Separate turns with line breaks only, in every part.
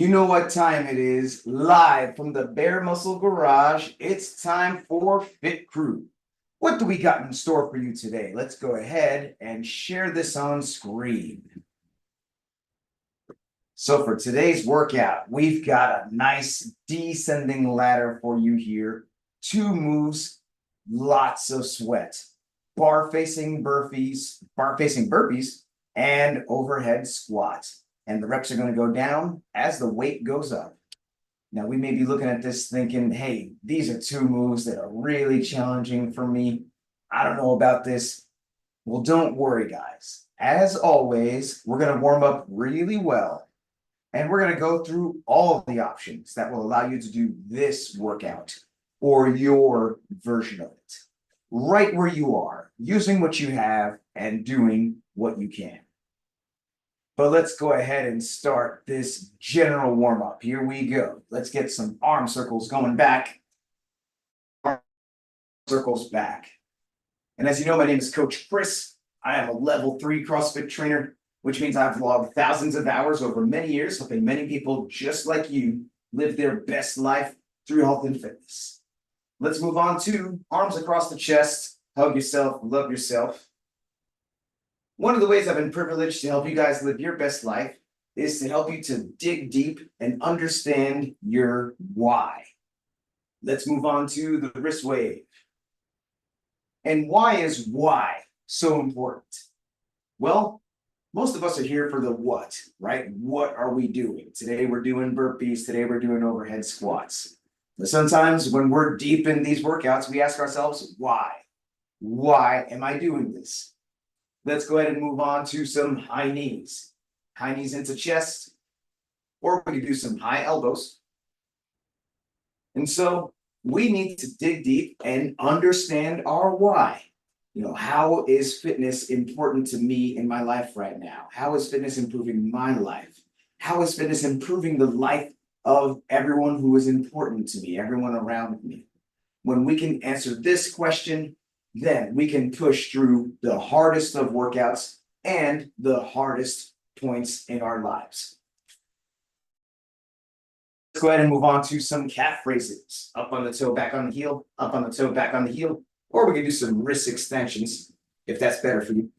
You know what time it is. Live from the Bare Muscle Garage, it's time for Fit Crew. What do we got in store for you today? Let's go ahead and share this on screen. So for today's workout, we've got a nice descending ladder for you here. 2 moves, lots of sweat. Bar-facing burpees, and overhead squats. And the reps are going to go down as the weight goes up. Now, we may be looking at this thinking, hey, these are 2 moves that are really challenging for me. I don't know about this. Well, don't worry, guys. As always, we're going to warm up really well. And we're going to go through all of the options that will allow you to do this workout or your version of it. Right where you are, using what you have and doing what you can. But let's go ahead and start this general warm-up. Here we go. Let's get some arm circles going back. Arm circles back. And as you know, my name is Coach Chris. I am a level 3 CrossFit trainer, which means I've logged thousands of hours over many years, helping many people just like you live their best life through health and fitness. Let's move on to arms across the chest. Hug yourself, love yourself. One of the ways I've been privileged to help you guys live your best life is to help you to dig deep and understand your why. Let's move on to the wrist wave. And why is why so important? Well, most of us are here for the what, right? What are we doing? Today we're doing burpees. Today we're doing overhead squats. But sometimes when we're deep in these workouts, we ask ourselves, why? Why am I doing this? Let's go ahead and move on to some high knees. High knees into chest, or we can do some high elbows. And so we need to dig deep and understand our why. You know, how is fitness important to me in my life right now? How is fitness improving my life? How is fitness improving the life of everyone who is important to me, everyone around me? When we can answer this question, then we can push through the hardest of workouts and the hardest points in our lives. Let's go ahead and move on to some calf raises. Up on the toe, back on the heel, up on the toe, back on the heel. Or we can do some wrist extensions if that's better for you.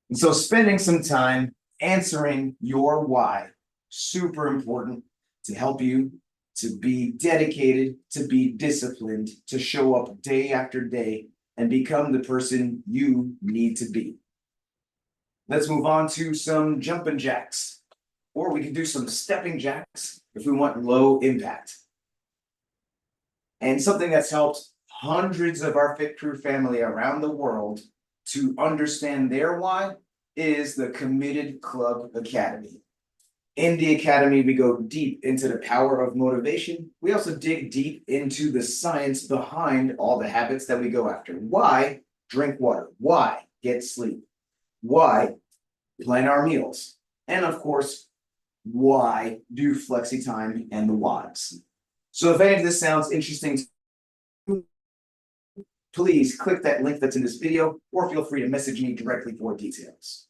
And so spending some time answering your why, super important to help you to be dedicated, to be disciplined, to show up day after day and become the person you need to be. Let's move on to some jumping jacks, or we can do some stepping jacks if we want low impact. And something that's helped hundreds of our Fit Crew family around the world to understand their why is the Committed Club Academy. In the Academy, we go deep into the power of motivation. We also dig deep into the science behind all the habits that we go after. Why drink water? Why get sleep? Why plan our meals? And of course, why do flexi time and the WODs? So if any of this sounds interesting, please click that link that's in this video, or feel free to message me directly for details.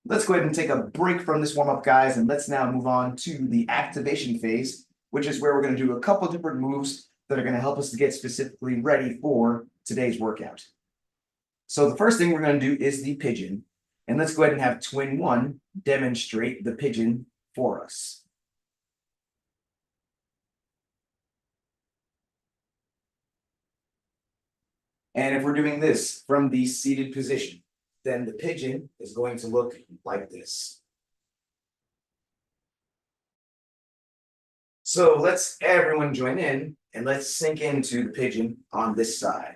Let's go ahead and take a break from this warm-up, guys, and let's now move on to the activation phase, which is where we're going to do a couple different moves that are going to help us to get specifically ready for today's workout. So the first thing we're going to do is the pigeon, and let's go ahead and have Twin One demonstrate the pigeon for us. And if we're doing this from the seated position, then the pigeon is going to look like this. So let's everyone join in and let's sink into the pigeon on this side.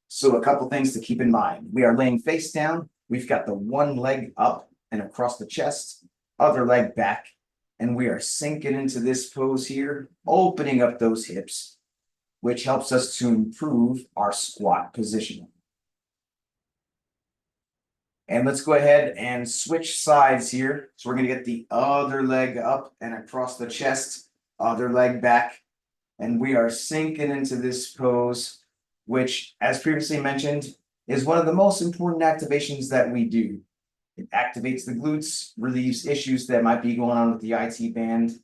So a couple things to keep in mind. We are laying face down. We've got the one leg up and across the chest, other leg back, and we are sinking into this pose here, opening up those hips, which helps us to improve our squat position. And let's go ahead and switch sides here. So we're going to get the other leg up and across the chest, other leg back. And we are sinking into this pose, which, as previously mentioned, is one of the most important activations that we do. It activates the glutes, relieves issues that might be going on with the IT band,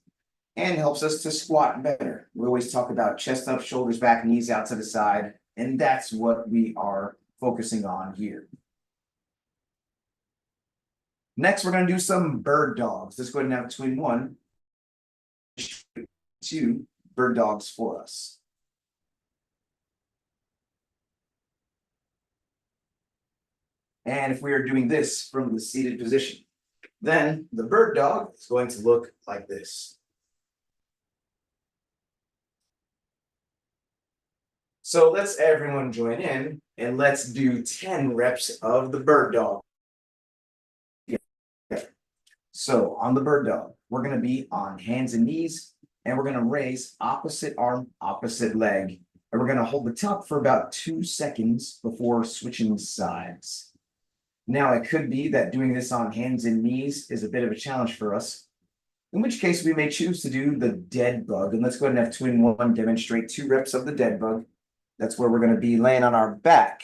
and helps us to squat better. We always talk about chest up, shoulders back, knees out to the side, and that's what we are focusing on here. Next, we're going to do some bird dogs. Let's go ahead and have between 1, 2 bird dogs for us. And if we are doing this from the seated position, then the bird dog is going to look like this. So let's everyone join in and let's do 10 reps of the bird dog. So on the bird dog, we're going to be on hands and knees, and we're going to raise opposite arm, opposite leg. And we're going to hold the top for about 2 seconds before switching sides. Now, it could be that doing this on hands and knees is a bit of a challenge for us, in which case we may choose to do the dead bug. And let's go ahead and have 2 in 1 demonstrate 2 reps of the dead bug. That's where we're going to be laying on our back.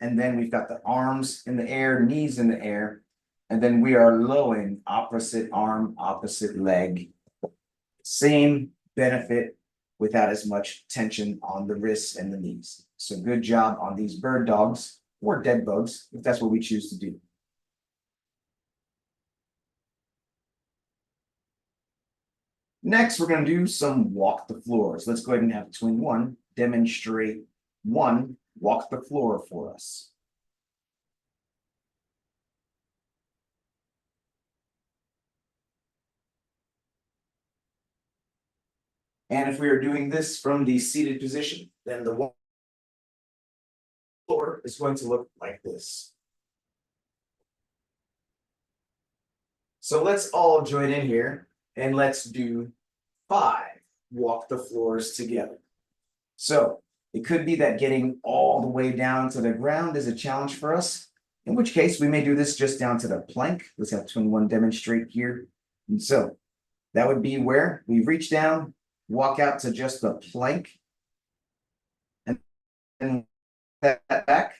And then we've got the arms in the air, knees in the air. And then we are lowering opposite arm, opposite leg. Same benefit without as much tension on the wrists and the knees. So good job on these bird dogs or dead bugs, if that's what we choose to do. Next, we're going to do some walk the floors. Let's go ahead and have between 1, demonstrate 1 walk the floor for us. And if we are doing this from the seated position, then the floor is going to look like this. So let's all join in here and let's do 5 walk the floors together. So it could be that getting all the way down to the ground is a challenge for us, in which case we may do this just down to the plank. Let's have 2 in 1 demonstrate here. And so that would be where we reach down, walk out to just the plank, and that back.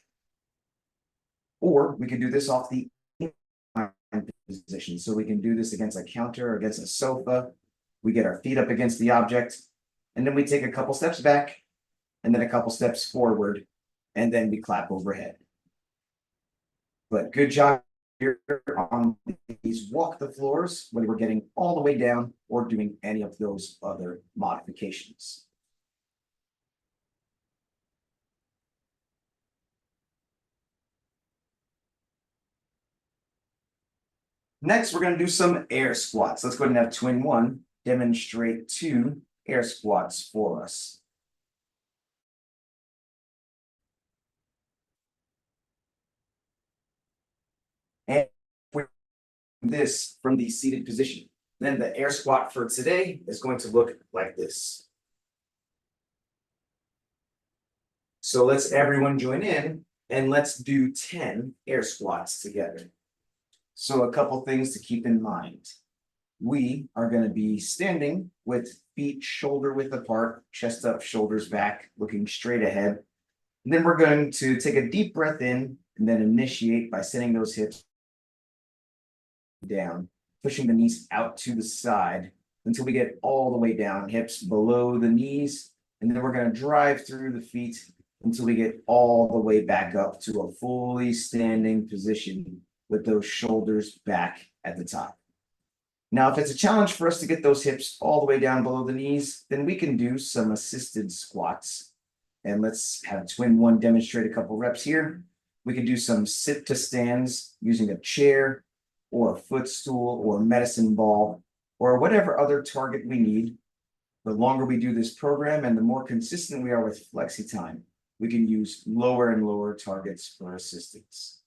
Or we can do this off the position. So we can do this against a counter or against a sofa. We get our feet up against the object, and then we take a couple steps back, and then a couple steps forward, and then we clap overhead. But good job here on these walk the floors, whether we're getting all the way down or doing any of those other modifications. Next, we're going to do some air squats. Let's go ahead and have 2 in 1 demonstrate 2 air squats for us. And for this from the seated position, then the air squat for today is going to look like this. So let's everyone join in and let's do 10 air squats together. So a couple things to keep in mind. We are going to be standing with feet shoulder width apart, chest up, shoulders back, looking straight ahead. And then we're going to take a deep breath in and then initiate by sending those hips down, pushing the knees out to the side until we get all the way down, hips below the knees. And then we're going to drive through the feet until we get all the way back up to a fully standing position with those shoulders back at the top. Now, if it's a challenge for us to get those hips all the way down below the knees, then we can do some assisted squats. And let's have 2 in 1 demonstrate a couple reps here. We can do some sit to stands using a chair or a footstool or a medicine ball or whatever other target we need. The longer we do this program and the more consistent we are with flexi time, we can use lower and lower targets for assistance.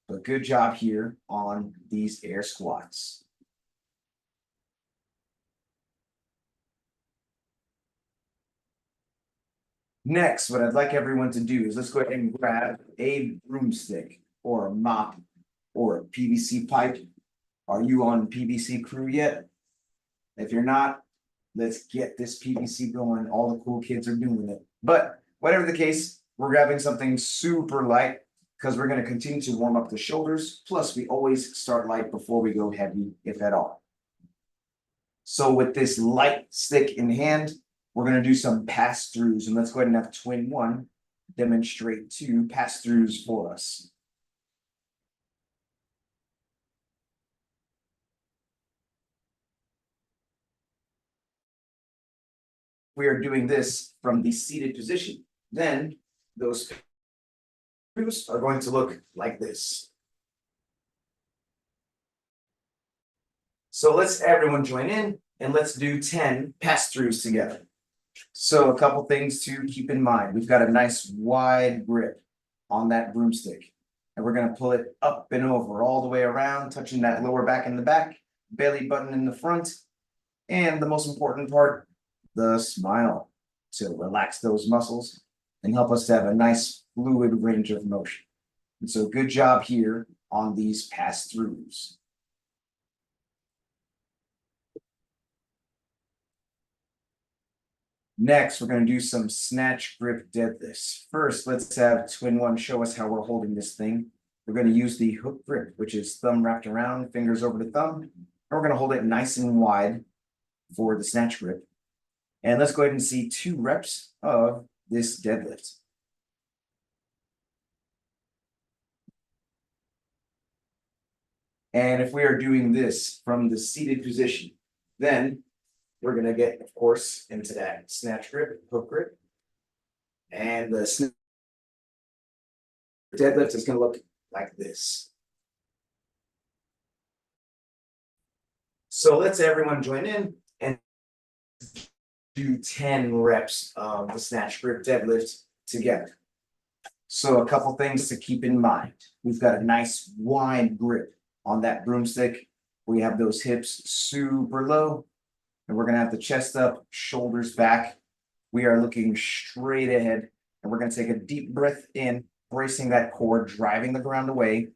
But good job here on these air squats. Next, what I'd like everyone to do is let's go ahead and grab a broomstick or a mop or a PVC pipe. Are you on PVC crew yet? If you're not, let's get this PVC going. All the cool kids are doing it. But whatever the case, we're grabbing something super light because we're going to continue to warm up the shoulders. Plus, we always start light before we go heavy, if at all. So with this light stick in hand, we're gonna do some pass-throughs, and let's go ahead and have twin one demonstrate 2 pass-throughs for us. We are doing this from the seated position. Then those pass-throughs are going to look like this. So let's everyone join in and let's do 10 pass-throughs together. So a couple things to keep in mind. We've got a nice wide grip on that broomstick. And we're gonna pull it up and over all the way around, touching that lower back in the back, belly button in the front, and the most important part, the smile, to relax those muscles and help us to have a nice fluid range of motion. And so good job here on these pass-throughs. Next, we're going to do some snatch grip deadlifts. First, let's have twin one show us how we're holding this thing. We're going to use the hook grip, which is thumb wrapped around, fingers over the thumb. And we're going to hold it nice and wide for the snatch grip. And let's go ahead and see 2 reps of this deadlift. And if we are doing this from the seated position, then we're going to get, of course, into that snatch grip, hook grip. And the deadlift is going to look like this. So let's everyone join in and do 10 reps of the snatch grip deadlift together. So a couple things to keep in mind. We've got a nice wide grip on that broomstick. We have those hips super low. And we're going to have the chest up, shoulders back. We are looking straight ahead. And we're going to take a deep breath in, bracing that core, driving the ground away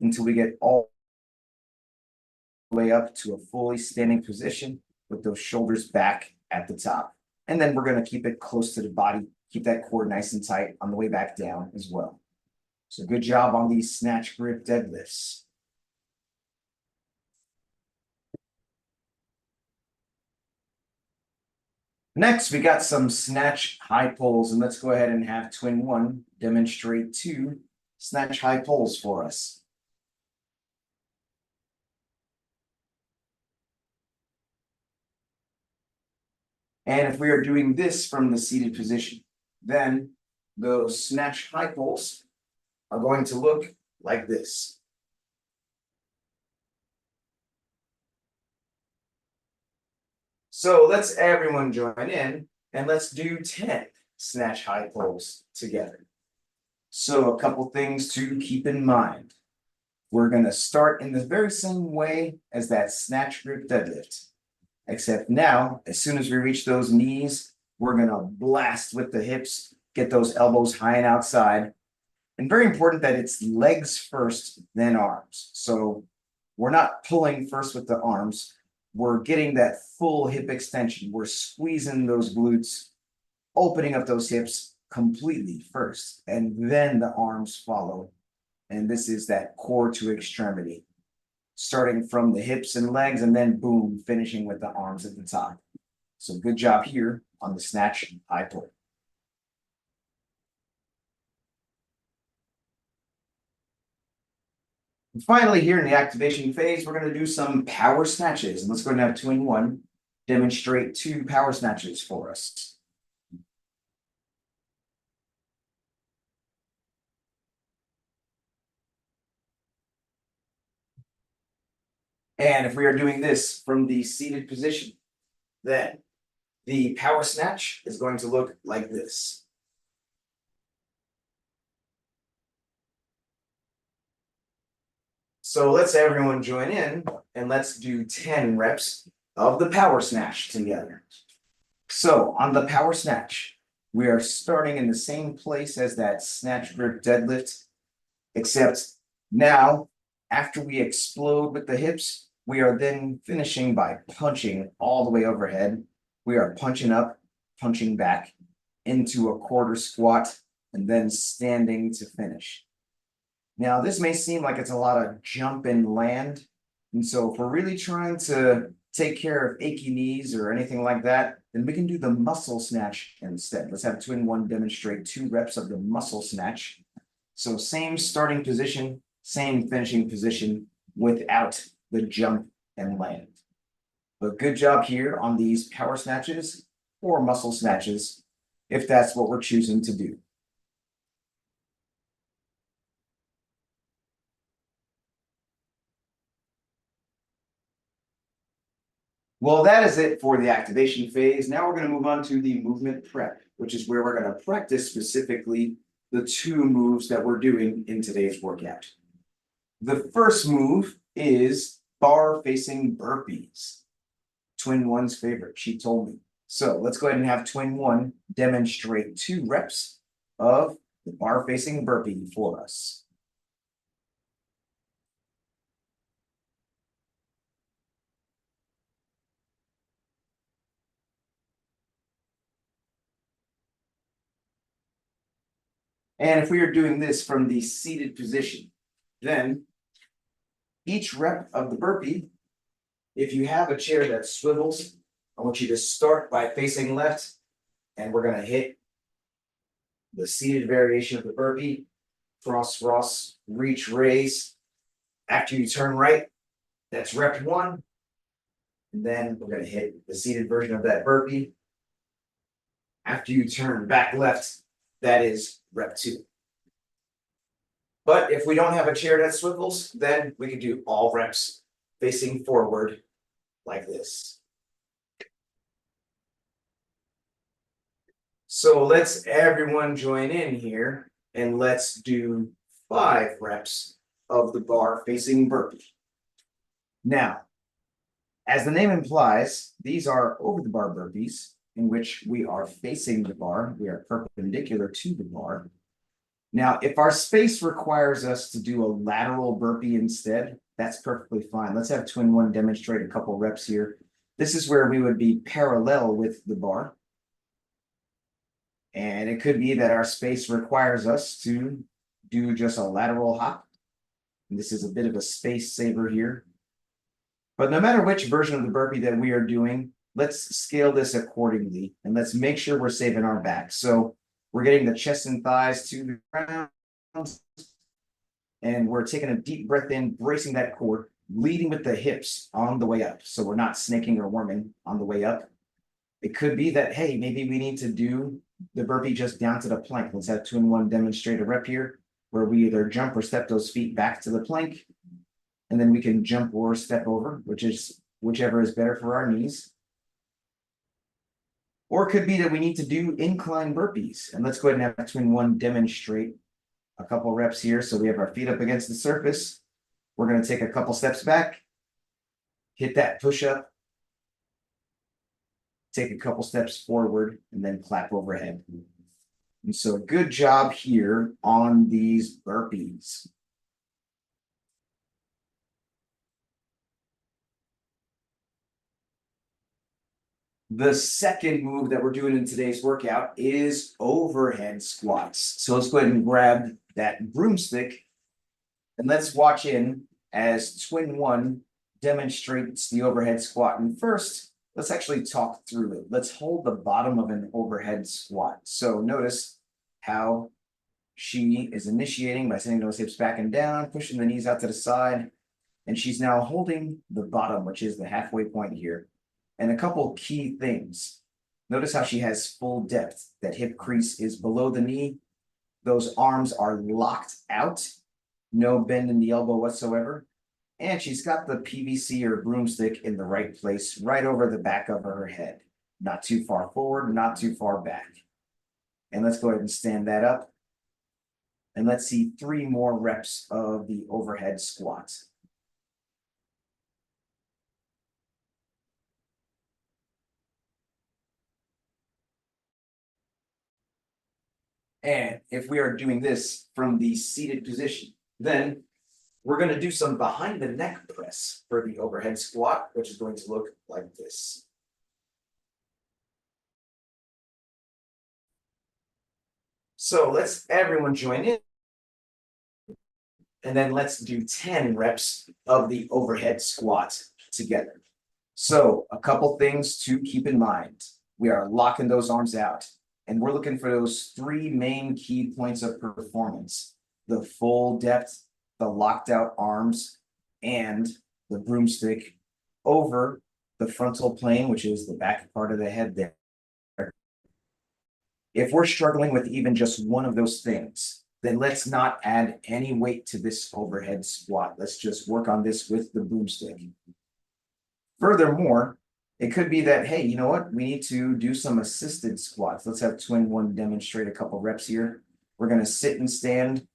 until we get all the way up to a fully standing position with those shoulders back at the top. And then we're going to keep it close to the body, keep that core nice and tight on the way back down as well. So good job on these snatch grip deadlifts. Next, we got some snatch high pulls, and let's go ahead and have twin one demonstrate 2 snatch high pulls for us. And if we are doing this from the seated position, then those snatch high pulls are going to look like this. So let's everyone join in and let's do 10 snatch high pulls together. So a couple things to keep in mind. We're going to start in the very same way as that snatch grip deadlift. Except now, as soon as we reach those knees, we're going to blast with the hips, get those elbows high and outside. And very important that it's legs first, then arms. So we're not pulling first with the arms. We're getting that full hip extension. We're squeezing those glutes, opening up those hips completely first, and then the arms follow. And this is that core to extremity, starting from the hips and legs, and then boom, finishing with the arms at the top. So good job here on the snatch high pull. And finally, here in the activation phase, we're going to do some power snatches. And let's go ahead and have twin one demonstrate 2 power snatches for us. And if we are doing this from the seated position, then the power snatch is going to look like this. So let's everyone join in and let's do 10 reps of the power snatch together. So on the power snatch, we are starting in the same place as that snatch grip deadlift, except now, after we explode with the hips, we are then finishing by punching all the way overhead. We are punching up, punching back into a quarter squat, and then standing to finish. Now, this may seem like it's a lot of jump and land. And so if we're really trying to take care of achy knees or anything like that, then we can do the muscle snatch instead. Let's have twin one demonstrate 2 reps of the muscle snatch. So same starting position, same finishing position without the jump and land. But good job here on these power snatches or muscle snatches, if that's what we're choosing to do. Well, that is it for the activation phase. Now we're going to move on to the movement prep, which is where we're going to practice specifically the 2 moves that we're doing in today's workout. The first move is bar facing burpees. Twin one's favorite, she told me. So let's go ahead and have twin one demonstrate 2 reps of the bar facing burpee for us. And if we are doing this from the seated position, then each rep of the burpee, if you have a chair that swivels, I want you to start by facing left, and we're going to hit the seated variation of the burpee, cross, reach, raise. After you turn right, that's rep 1. And then we're going to hit the seated version of that burpee. After you turn back left, that is rep 2. But if we don't have a chair that swivels, then we can do all reps facing forward like this. So let's everyone join in here and let's do 5 reps of the bar facing burpee. Now, as the name implies, these are over the bar burpees in which we are facing the bar. We are perpendicular to the bar. Now, if our space requires us to do a lateral burpee instead, that's perfectly fine. Let's have twin one demonstrate a couple reps here. This is where we would be parallel with the bar. And it could be that our space requires us to do just a lateral hop. And this is a bit of a space saver here. But no matter which version of the burpee that we are doing, let's scale this accordingly. And let's make sure we're saving our back. So we're getting the chest and thighs to the ground. And we're taking a deep breath in, bracing that core, leading with the hips on the way up. So we're not snaking or worming on the way up. It could be that, hey, maybe we need to do the burpee just down to the plank. Let's have twin one demonstrate a rep here where we either jump or step those feet back to the plank. And then we can jump or step over, whichever is better for our knees. Or it could be that we need to do incline burpees. And let's go ahead and have twin one demonstrate a couple reps here. So we have our feet up against the surface. We're going to take a couple steps back, hit that push up, take a couple steps forward, and then clap overhead. And so good job here on these burpees. The second move that we're doing in today's workout is overhead squats. So let's go ahead and grab that broomstick and let's watch in as twin one demonstrates the overhead squat. And first, let's actually talk through it. Let's hold the bottom of an overhead squat. So notice how she is initiating by sending those hips back and down, pushing the knees out to the side. And she's now holding the bottom, which is the halfway point here. And a couple key things. Notice how she has full depth. That hip crease is below the knee. Those arms are locked out. No bend in the elbow whatsoever. And she's got the PVC or broomstick in the right place, right over the back of her head. Not too far forward, not too far back. And let's go ahead and stand that up. And let's see 3 more reps of the overhead squat. And if we are doing this from the seated position, then we're going to do some behind the neck press for the overhead squat, which is going to look like this. So let's everyone join in. And then let's do 10 reps of the overhead squat together. So a couple things to keep in mind. We are locking those arms out, and we're looking for those three main key points of performance: the full depth, the locked out arms, and the broomstick over the frontal plane, which is the back part of the head there. If we're struggling with even just one of those things, then let's not add any weight to this overhead squat. Let's just work on this with the broomstick. Furthermore, it could be that, hey, you know what? We need to do some assisted squats. Let's have Twin One demonstrate a couple reps here. We're going to sit and stand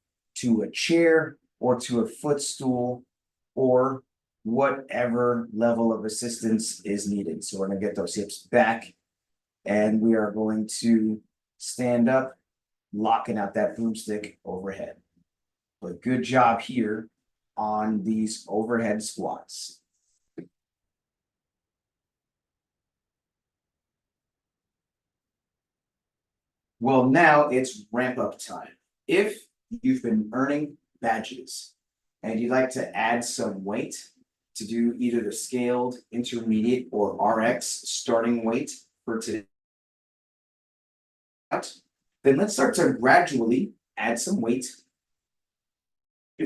to a chair or to a footstool or whatever level of assistance is needed. So we're going to get those hips back and we are going to stand up, locking out that broomstick overhead. But good job here on these overhead squats. Well, now it's ramp up time. If you've been earning badges and you'd like to add some weight to do either the scaled, intermediate, or RX starting weight for today, then let's start to gradually add some weight.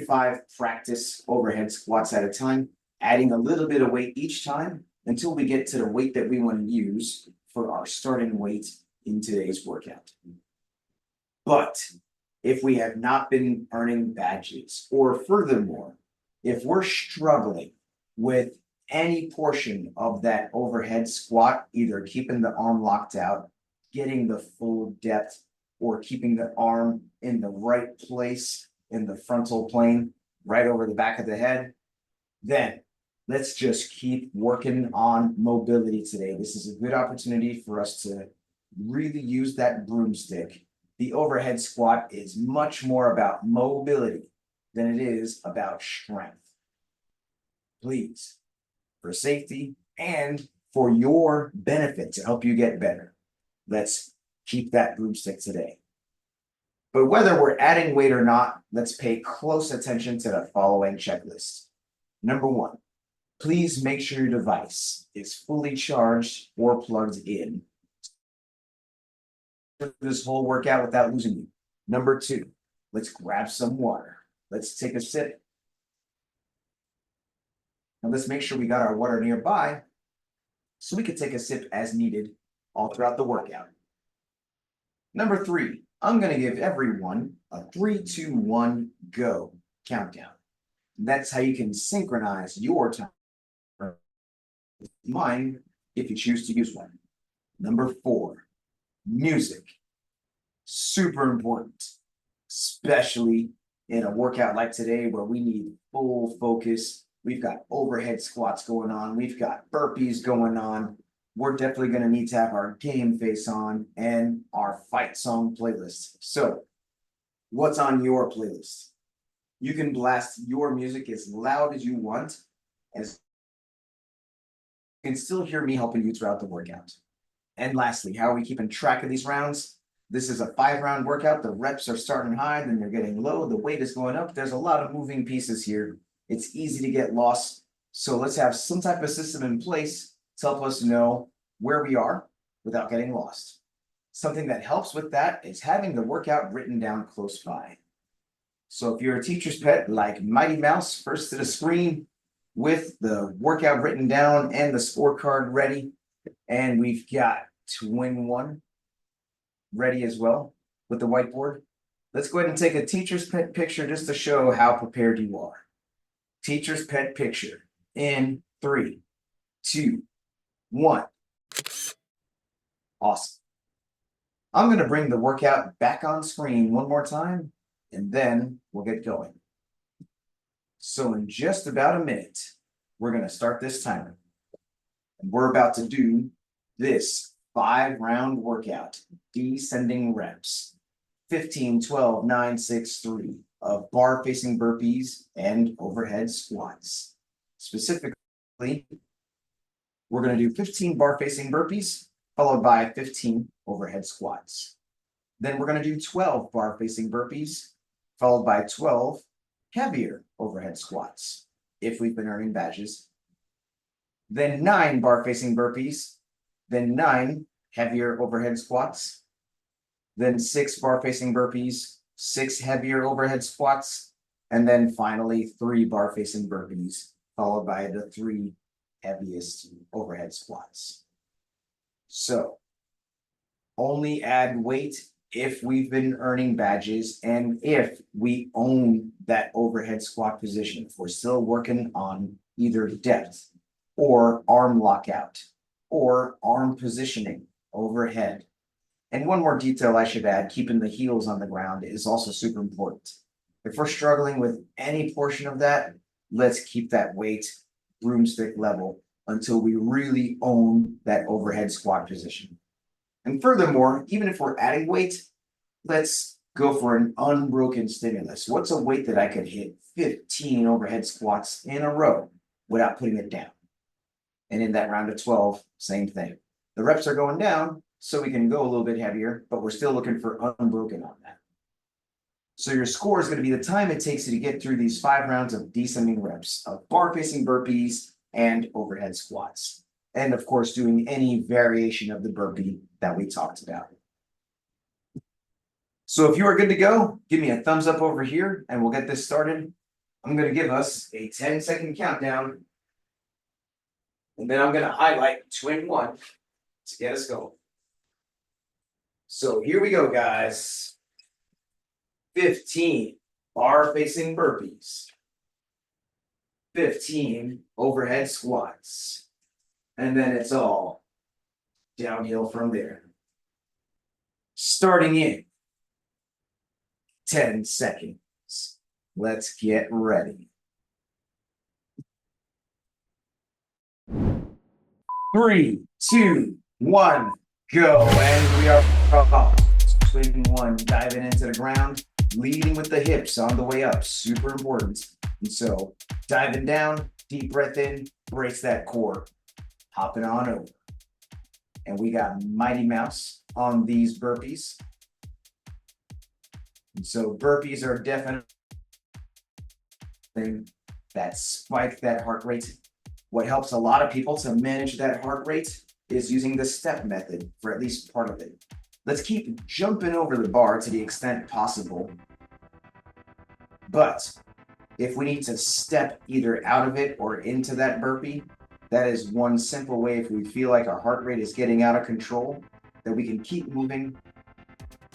5 practice overhead squats at a time, adding a little bit of weight each time until we get to the weight that we want to use for our starting weight in today's workout. But if we have not been earning badges, or furthermore, if we're struggling with any portion of that overhead squat, either keeping the arm locked out, getting the full depth, or keeping the arm in the right place in the frontal plane, right over the back of the head, then let's just keep working on mobility today. This is a good opportunity for us to really use that broomstick. The overhead squat is much more about mobility than it is about strength. Please, for safety and for your benefit to help you get better, let's keep that broomstick today. But whether we're adding weight or not, let's pay close attention to the following checklist. Number 1, please make sure your device is fully charged or plugged in this whole workout without losing you. Number 2, let's grab some water. Let's take a sip. And let's make sure we got our water nearby so we can take a sip as needed all throughout the workout. Number 3, I'm going to give everyone a 3, 2, 1, go countdown. That's how you can synchronize your time with mine if you choose to use one. Number 4, music. Super important, especially in a workout like today where we need full focus. We've got overhead squats going on. We've got burpees going on. We're definitely going to need to have our game face on and our fight song playlist. So what's on your playlist? You can blast your music as loud as you want, as you can still hear me helping you throughout the workout. And lastly, how are we keeping track of these rounds? This is a 5-round workout. The reps are starting high, then they're getting low. The weight is going up. There's a lot of moving pieces here. It's easy to get lost. So let's have some type of system in place to help us know where we are without getting lost. Something that helps with that is having the workout written down close by. So if you're a teacher's pet like Mighty Mouse, first to the screen with the workout written down and the scorecard ready. And we've got Twin One ready as well with the whiteboard. Let's go ahead and take a teacher's pet picture just to show how prepared you are. Teacher's pet picture in 3, 2, 1. Awesome. I'm going to bring the workout back on screen one more time, and then we'll get going. So in just about a minute, we're going to start this timer. And we're about to do this 5-round workout, descending reps, 15, 12, 9, 6, 3 of bar facing burpees and overhead squats. Specifically, we're going to do 15 bar facing burpees, followed by 15 overhead squats. Then we're going to do 12 bar facing burpees, followed by 12 heavier overhead squats, if we've been earning badges. then 9 bar facing burpees, then 9 heavier overhead squats, then 6 bar facing burpees, 6 heavier overhead squats, and then finally 3 bar facing burpees, followed by the 3 heaviest overhead squats. So only add weight if we've been earning badges and if we own that overhead squat position. If we're still working on either depth or arm lockout or arm positioning overhead. And one more detail I should add, keeping the heels on the ground is also super important. If we're struggling with any portion of that, let's keep that weight broomstick level until we really own that overhead squat position. And furthermore, even if we're adding weight, let's go for an unbroken stimulus. What's a weight that I could hit 15 overhead squats in a row without putting it down? And in that round of 12, same thing. The reps are going down, so we can go a little bit heavier, but we're still looking for unbroken on that. So your score is going to be the time it takes you to get through these 5 rounds of descending reps of bar facing burpees and overhead squats. And of course, doing any variation of the burpee that we talked about. So if you are good to go, give me a thumbs up over here and we'll get this started. I'm going to give us a 10-second countdown. And then I'm going to highlight twin 1 to get us going. So here we go, guys. 15 bar facing burpees. 15 overhead squats. And then it's all downhill from there. Starting in 10 seconds. Let's get ready. 3, 2, 1, go. And we are off. Twin 1, diving into the ground, leading with the hips on the way up. Super important. And so diving down, deep breath in, brace that core. Hopping on over. And we got Mighty Mouse on these burpees. And so burpees are definitely that spike that heart rate. What helps a lot of people to manage that heart rate is using the step method for at least part of it. Let's keep jumping over the bar to the extent possible. But if we need to step either out of it or into that burpee, that is one simple way if we feel like our heart rate is getting out of control, that we can keep moving,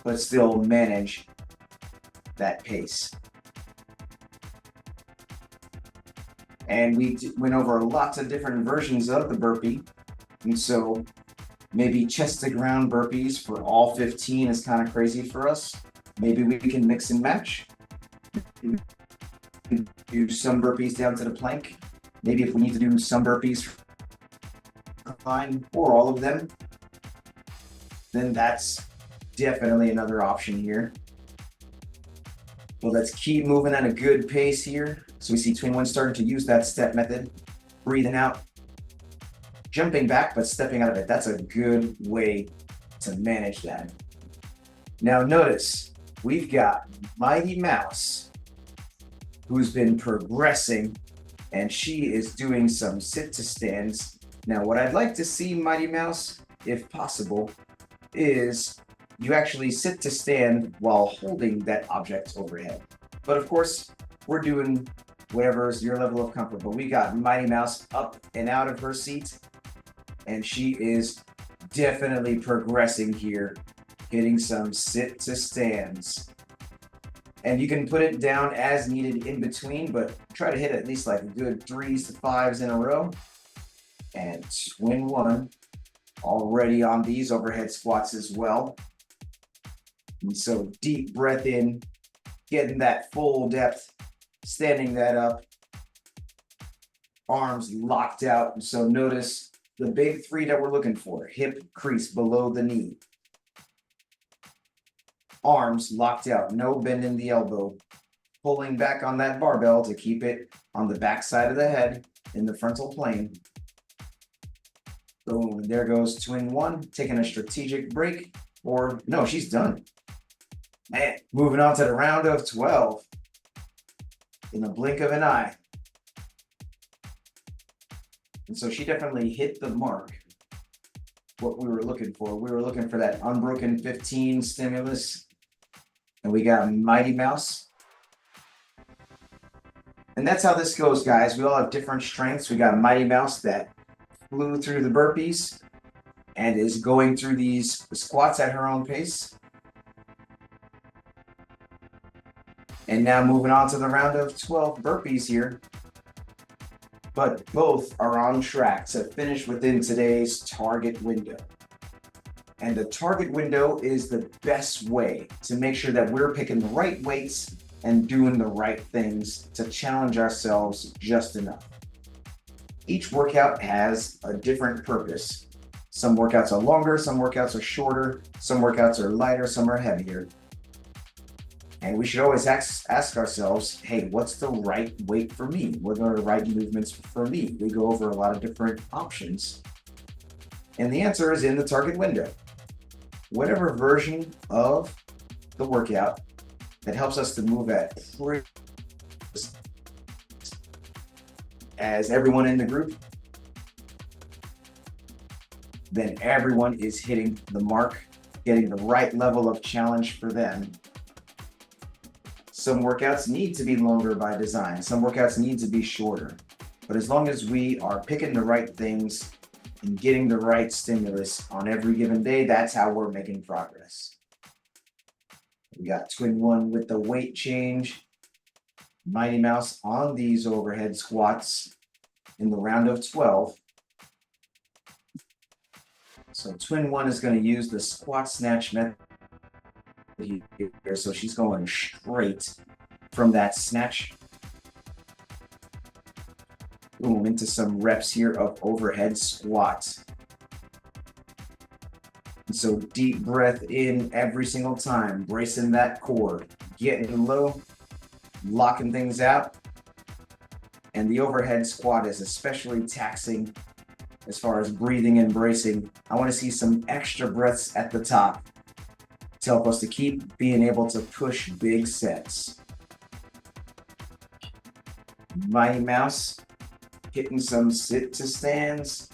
but still manage that pace. And we went over lots of different versions of the burpee. And so maybe chest to ground burpees for all 15 is kind of crazy for us. Maybe we can mix and match. Do some burpees down to the plank. Maybe if we need to do some burpees or all of them, then that's definitely another option here. But let's keep moving at a good pace here. So we see twin 1 starting to use that step method, breathing out, jumping back, but stepping out of it. That's a good way to manage that. Now notice we've got Mighty Mouse, who's been progressing, and she is doing some sit to stands. Now, what I'd like to see, Mighty Mouse, if possible, is you actually sit to stand while holding that object overhead. But of course, we're doing whatever is your level of comfort. But we got Mighty Mouse up and out of her seat, and she is definitely progressing here, hitting some sit to stands. And you can put it down as needed in between, but try to hit at least like a good 3s to 5s in a row. And twin 1 already on these overhead squats as well. And so deep breath in, getting that full depth, standing that up, arms locked out. And so notice the big 3 that we're looking for: hip crease below the knee, arms locked out, no bend in the elbow, pulling back on that barbell to keep it on the back side of the head in the frontal plane. Boom, and there goes twin 1, taking a strategic break, or no, she's done. Man, moving on to the round of 12 in the blink of an eye. And so she definitely hit the mark, what we were looking for. We were looking for that unbroken 15 stimulus, and we got Mighty Mouse. And that's how this goes, guys. We all have different strengths. We got Mighty Mouse that flew through the burpees and is going through these squats at her own pace. And now moving on to the round of 12 burpees here. But both are on track to finish within today's target window. And the target window is the best way to make sure that we're picking the right weights and doing the right things to challenge ourselves just enough. Each workout has a different purpose. Some workouts are longer, some workouts are shorter, some workouts are lighter, some are heavier. And we should always ask ourselves, hey, what's the right weight for me? What are the right movements for me? We go over a lot of different options. And the answer is in the target window. Whatever version of the workout that helps us to move at as everyone in the group, then everyone is hitting the mark, getting the right level of challenge for them. Some workouts need to be longer by design. Some workouts need to be shorter. But as long as we are picking the right things and getting the right stimulus on every given day, that's how we're making progress. We got twin one with the weight change. Mighty Mouse on these overhead squats in the round of 12. So twin one is going to use the squat snatch method here. So she's going straight from that snatch. Boom, into some reps here of overhead squats. And so deep breath in every single time, bracing that core, getting low, locking things out. And the overhead squat is especially taxing as far as breathing and bracing. I want to see some extra breaths at the top to help us to keep being able to push big sets. Mighty Mouse hitting some sit to stands.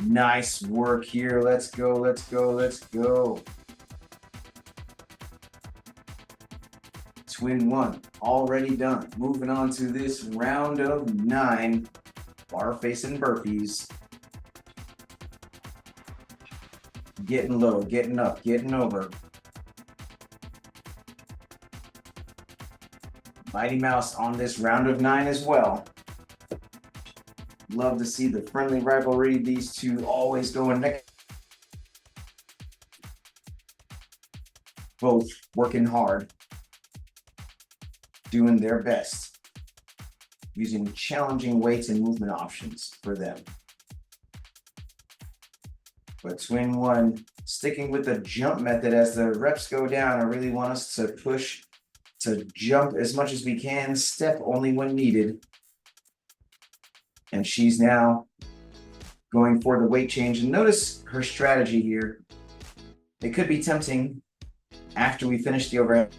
Nice work here. Let's go, let's go, let's go. Twin one, already done. Moving on to this round of 9 bar facing burpees. Getting low, getting up, getting over. Mighty Mouse on this round of 9 as well. Love to see the friendly rivalry. These two always going next. Both working hard, doing their best, using challenging weights and movement options for them. But twin one, sticking with the jump method as the reps go down. I really want us to push to jump as much as we can, step only when needed. And she's now going for the weight change. And notice her strategy here. It could be tempting after we finish the overhead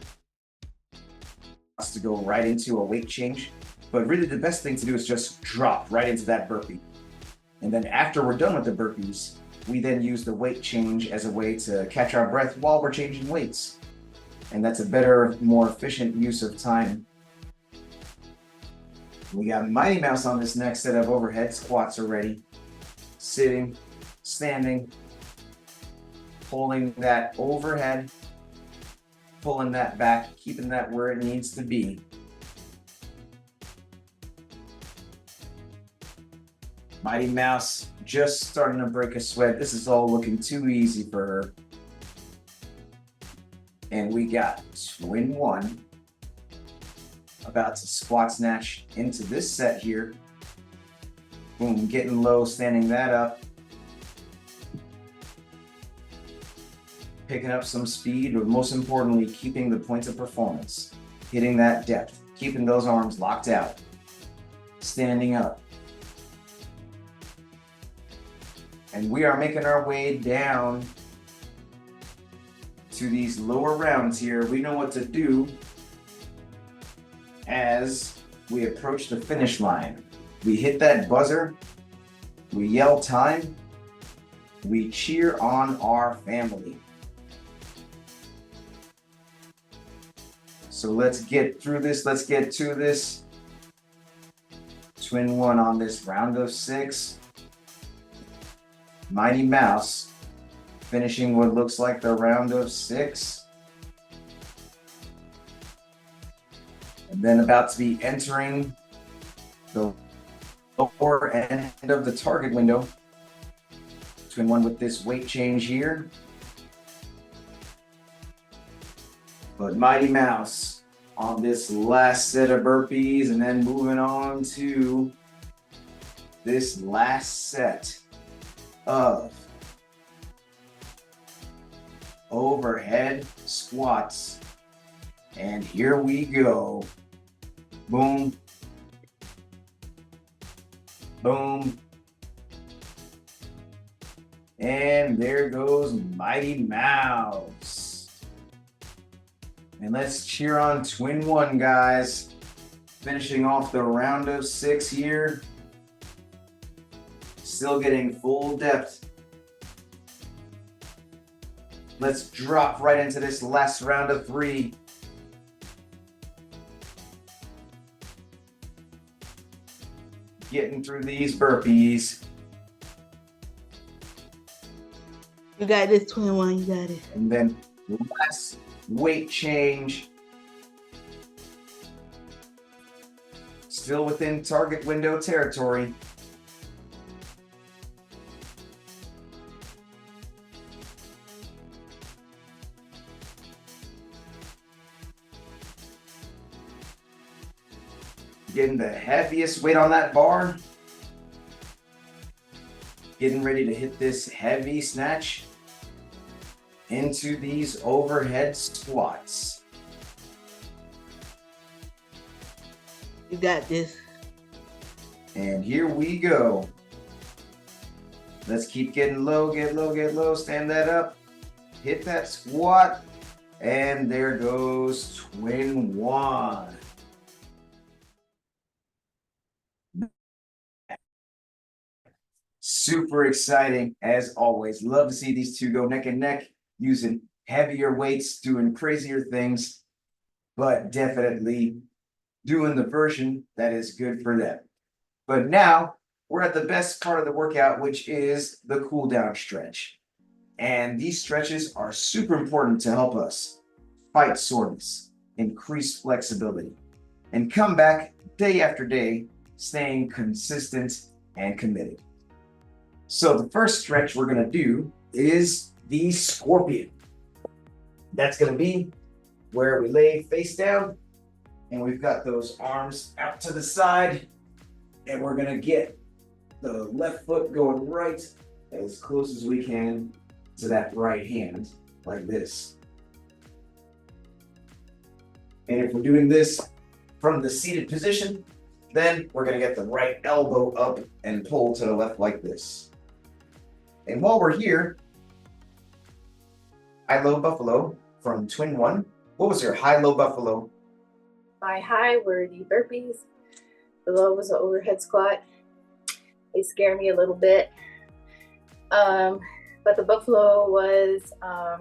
to go right into a weight change. But really the best thing to do is just drop right into that burpee. And then after we're done with the burpees, we then use the weight change as a way to catch our breath while we're changing weights. And that's a better, more efficient use of time. We got Mighty Mouse on this next set of overhead squats already. Sitting, standing, pulling that overhead, pulling that back, keeping that where it needs to be. Mighty Mouse just starting to break a sweat. This is all looking too easy for her. And we got twin one about to squat snatch into this set here. Boom, getting low, standing that up. Picking up some speed, but most importantly, keeping the points of performance. Hitting that depth, keeping those arms locked out. Standing up. And we are making our way down to these lower rounds here. We know what to do as we approach the finish line. We hit that buzzer, we yell time, we cheer on our family. So let's get through this, let's get to this. Twin one on this round of 6. Mighty Mouse finishing what looks like the round of 6. And then about to be entering the lower end of the target window. Twin one with this weight change here. But Mighty Mouse on this last set of burpees, and then moving on to this last set of overhead squats. And here we go. Boom. Boom. And there goes Mighty Mouse. And let's cheer on Twin one, guys. Finishing off the round of 6 here. Still getting full depth. Let's drop right into this last round of 3. Getting through these burpees.
You got this, Twin one, you got it.
And then last weight change. Still within target window territory. Getting the heaviest weight on that bar. Getting ready to hit this heavy snatch into these overhead squats.
You got this.
And here we go. Let's keep getting low, get low, get low, stand that up, hit that squat, and there goes Twin one. Super exciting as always. Love to see these two go neck and neck, using heavier weights, doing crazier things, but definitely doing the version that is good for them. But now we're at the best part of the workout, which is the cool down stretch. And these stretches are super important to help us fight soreness, increase flexibility, and come back day after day, staying consistent and committed. So the first stretch we're going to do is the scorpion. That's going to be where we lay face down and we've got those arms out to the side, and we're going to get the left foot going right as close as we can to that right hand, like this. And if we're doing this from the seated position, then we're going to get the right elbow up and pull to the left like this. And while we're here, high-low buffalo from Twin one. What was your high-low buffalo?
My high were the burpees. The low was the overhead squat. They scare me a little bit. But the buffalo was, I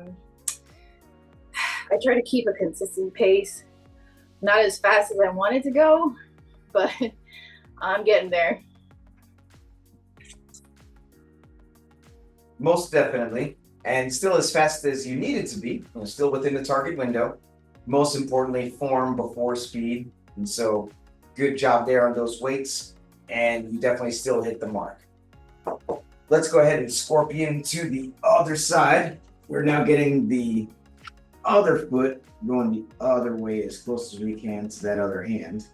try to keep a consistent pace. Not as fast as I wanted to go, but I'm getting there.
Most definitely, and still as fast as you need it to be, still within the target window. Most importantly, form before speed. And so good job there on those weights, and you definitely still hit the mark. Let's go ahead and scorpion to the other side. We're now getting the other foot going the other way as close as we can to that other hand.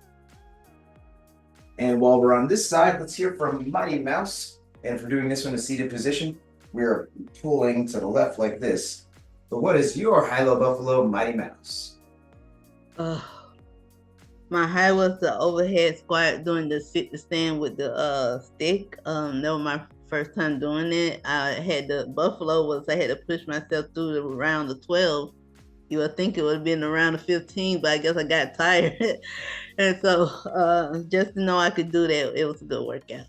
And while we're on this side, let's hear from Mighty Mouse. And for doing this one in a seated position, we're pulling to the left like this. But what is your high-low buffalo, Mighty Mouse?
My high was the overhead squat, doing the sit to stand with the stick. That was my first time doing it. I had the buffalo I had to push myself through the round of 12 You would think it would have been around the 15, but I guess I got tired. And so just to know I could do that, it was a good workout.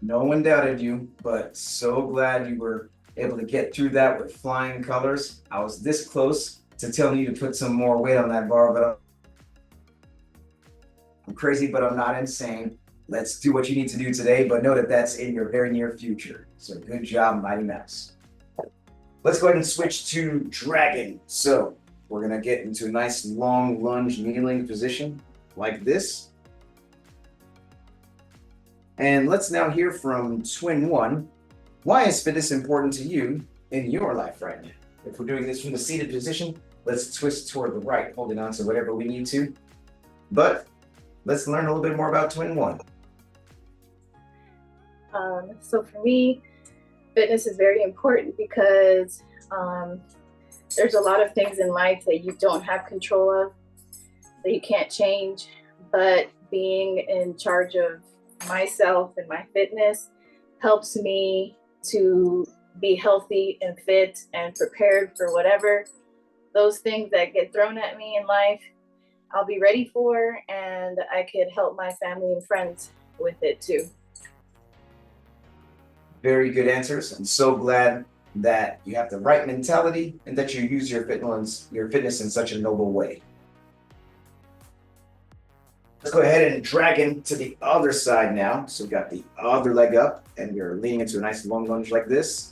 No one doubted you, but so glad you were able to get through that with flying colors. I was this close to telling you to put some more weight on that bar, but I'm crazy, but I'm not insane. Let's do what you need to do today, but know that that's in your very near future. So good job, Mighty Mouse. Let's go ahead and switch to Dragon. So we're gonna get into a nice long lunge kneeling position like this. And let's now hear from Twin One. Why is fitness important to you in your life right now? If we're doing this from the seated position, let's twist toward the right, holding on to whatever we need to. But let's learn a little bit more about Twin One.
So for me, fitness is very important because there's a lot of things in life that you don't have control of, that you can't change, but being in charge of myself and my fitness helps me to be healthy and fit and prepared for whatever those things that get thrown at me in life, I'll be ready for, and I could help my family and friends with it too.
Very good answers. I'm so glad that you have the right mentality and that you use your fitness in such a noble way. Let's go ahead and dragon to the other side now. So we've got the other leg up and you're leaning into a nice long lunge like this.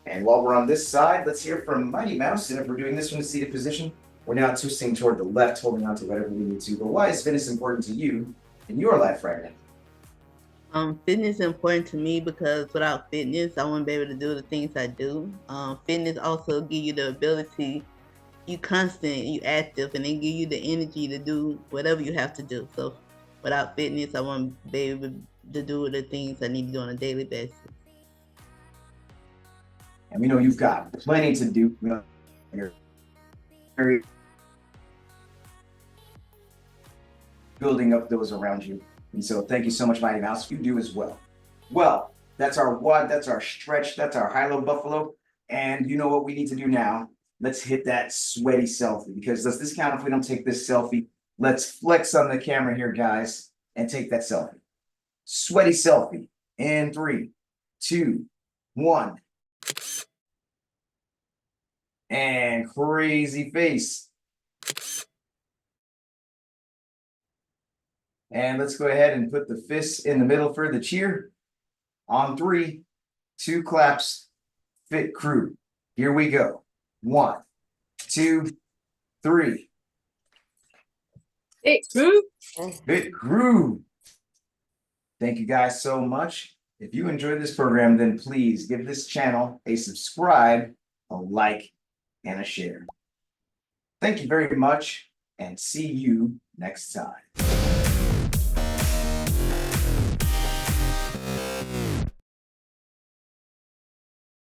And while we're on this side, let's hear from Mighty Mouse. And if we're doing this from the seated position, we're now twisting toward the left, holding on to whatever we need to. But why is fitness important to you in your life right now?
Fitness is important to me because without fitness, I wouldn't be able to do the things I do. Fitness also give you the ability, you constant, you active, and it give you the energy to do whatever you have to do. So without fitness, I won't be able to do the things I need to do on a daily basis.
And we know you've got plenty to do. You're very building up those around you. And so thank you so much, Mighty Mouse. You do as well. Well, that's our WOD, that's our stretch, that's our high-low buffalo. And you know what we need to do now? Let's hit that sweaty selfie, because does this count if we don't take this selfie? Let's flex on the camera here, guys, and take that selfie. Sweaty selfie in 3, 2, 1. And crazy face. And let's go ahead and put the fists in the middle for the cheer. On 3, 2 claps, fit crew. Here we go. 1, 2, 3.
Fit crew.
Fit crew. Thank you guys so much. If you enjoyed this program, then please give this channel a subscribe, a like, and a share. Thank you very much, and see you next time.